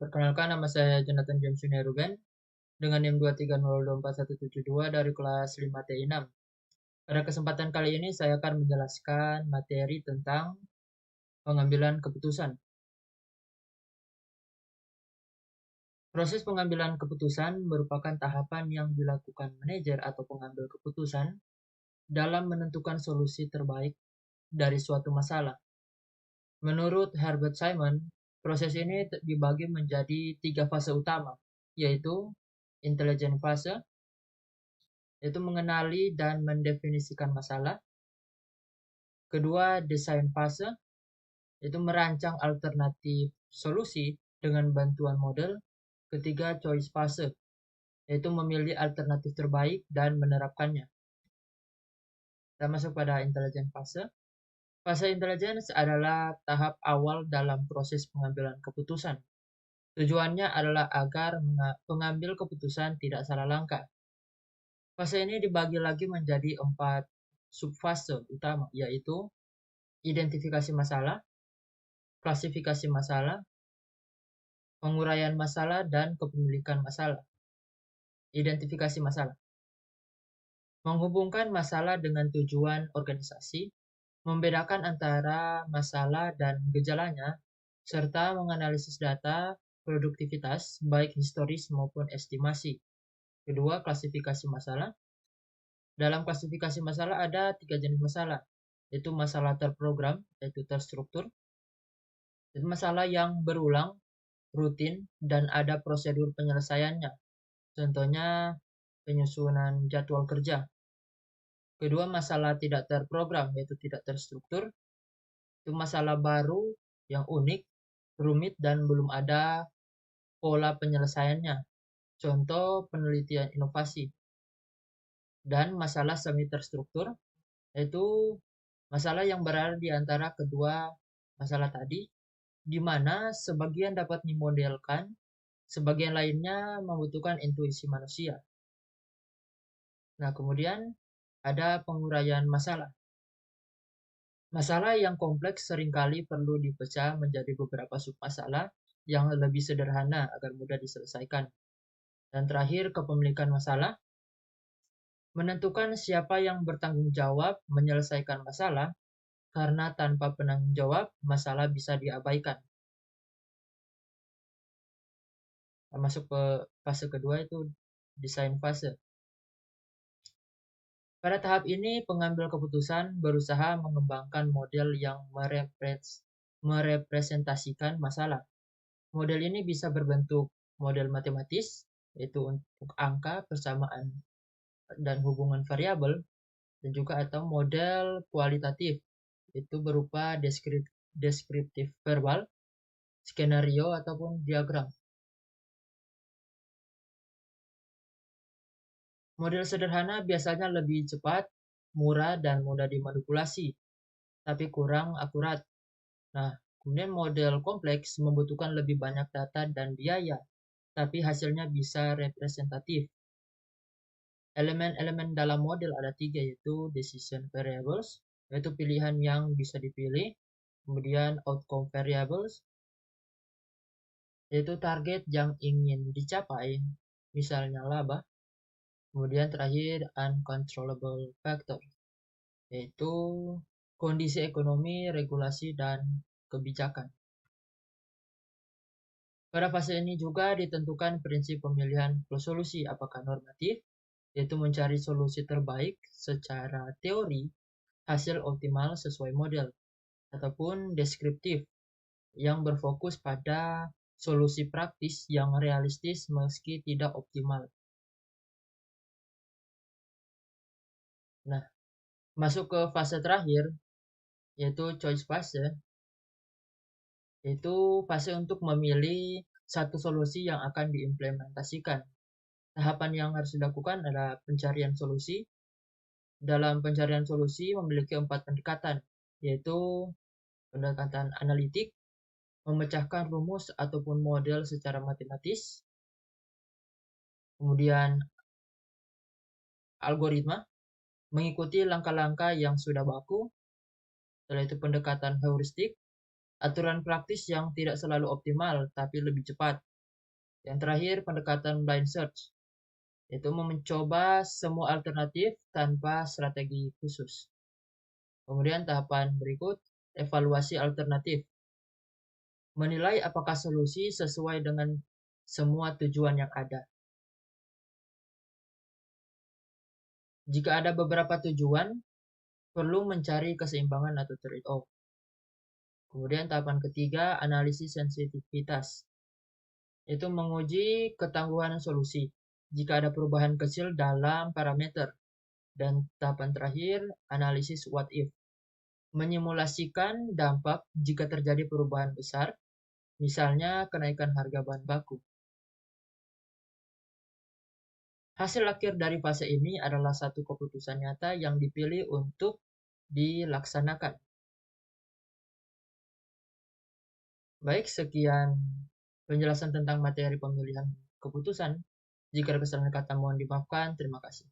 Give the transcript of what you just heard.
Perkenalkan, nama saya Jonathan James Ruben dengan NIM 230247172 dari kelas 5T6. Pada kesempatan kali ini saya akan menjelaskan materi tentang pengambilan keputusan. Proses pengambilan keputusan merupakan tahapan yang dilakukan manajer atau pengambil keputusan dalam menentukan solusi terbaik dari suatu masalah. Menurut Herbert Simon, proses ini dibagi menjadi 3 fase utama, yaitu intelligent fase, yaitu mengenali dan mendefinisikan masalah. Kedua, desain fase, yaitu merancang alternatif solusi dengan bantuan model. Ketiga, choice fase, yaitu memilih alternatif terbaik dan menerapkannya. Kita masuk pada intelligent fase. Fase intelligence adalah tahap awal dalam proses pengambilan keputusan. Tujuannya adalah agar pengambil keputusan tidak salah langkah. Fase ini dibagi lagi menjadi 4 subfase utama, yaitu identifikasi masalah, klasifikasi masalah, penguraian masalah, dan kepemilikan masalah. Identifikasi masalah menghubungkan masalah dengan tujuan organisasi, membedakan antara masalah dan gejalanya, serta menganalisis data produktivitas baik historis maupun estimasi. Kedua, klasifikasi masalah. Dalam klasifikasi masalah ada 3 jenis masalah, yaitu masalah terprogram, yaitu terstruktur, yaitu masalah yang berulang, rutin, dan ada prosedur penyelesaiannya. Contohnya penyusunan jadwal kerja. Kedua, masalah tidak terprogram, yaitu tidak terstruktur. Itu masalah baru yang unik, rumit, dan belum ada pola penyelesaiannya. Contoh penelitian inovasi. Dan masalah semi terstruktur, yaitu masalah yang berada di antara kedua masalah tadi, di mana sebagian dapat dimodelkan, sebagian lainnya membutuhkan intuisi manusia. Nah, kemudian ada penguraian masalah. Masalah yang kompleks seringkali perlu dipecah menjadi beberapa submasalah yang lebih sederhana agar mudah diselesaikan. Dan terakhir, kepemilikan masalah. Menentukan siapa yang bertanggung jawab menyelesaikan masalah, karena tanpa penanggung jawab, masalah bisa diabaikan. Masuk ke fase kedua, itu desain fase. Pada tahap ini, pengambil keputusan berusaha mengembangkan model yang merepresentasikan masalah. Model ini bisa berbentuk model matematis, yaitu untuk angka, persamaan, dan hubungan variabel, dan juga atau model kualitatif, itu berupa deskriptif verbal, skenario, ataupun diagram. Model sederhana biasanya lebih cepat, murah, dan mudah dimanipulasi, tapi kurang akurat. Nah, kemudian model kompleks membutuhkan lebih banyak data dan biaya, tapi hasilnya bisa representatif. Elemen-elemen dalam model ada 3, yaitu decision variables, yaitu pilihan yang bisa dipilih. Kemudian outcome variables, yaitu target yang ingin dicapai, misalnya laba. Kemudian terakhir uncontrollable factor, yaitu kondisi ekonomi, regulasi, dan kebijakan. Pada fase ini juga ditentukan prinsip pemilihan solusi, apakah normatif, yaitu mencari solusi terbaik secara teori, hasil optimal sesuai model, ataupun deskriptif, yang berfokus pada solusi praktis yang realistis meski tidak optimal. Nah, masuk ke fase terakhir, yaitu choice fase, yaitu fase untuk memilih satu solusi yang akan diimplementasikan. Tahapan yang harus dilakukan adalah pencarian solusi. Dalam pencarian solusi memiliki 4 pendekatan, yaitu pendekatan analitik, memecahkan rumus ataupun model secara matematis, kemudian algoritma, mengikuti langkah-langkah yang sudah baku, setelah itu pendekatan heuristik, aturan praktis yang tidak selalu optimal tapi lebih cepat, Yang terakhir, pendekatan blind search, yaitu mencoba semua alternatif tanpa strategi khusus. Kemudian tahapan berikut, evaluasi alternatif. Menilai apakah solusi sesuai dengan semua tujuan yang ada. Jika ada beberapa tujuan, perlu mencari keseimbangan atau trade-off. Kemudian tahapan ketiga, analisis sensitivitas. Itu menguji ketangguhan solusi jika ada perubahan kecil dalam parameter. Dan tahapan terakhir, analisis what if. Menyimulasikan dampak jika terjadi perubahan besar, misalnya kenaikan harga bahan baku. Hasil akhir dari fase ini adalah satu keputusan nyata yang dipilih untuk dilaksanakan. Baik, sekian penjelasan tentang materi pemilihan keputusan. Jika ada kesalahan kata mohon dimaafkan. Terima kasih.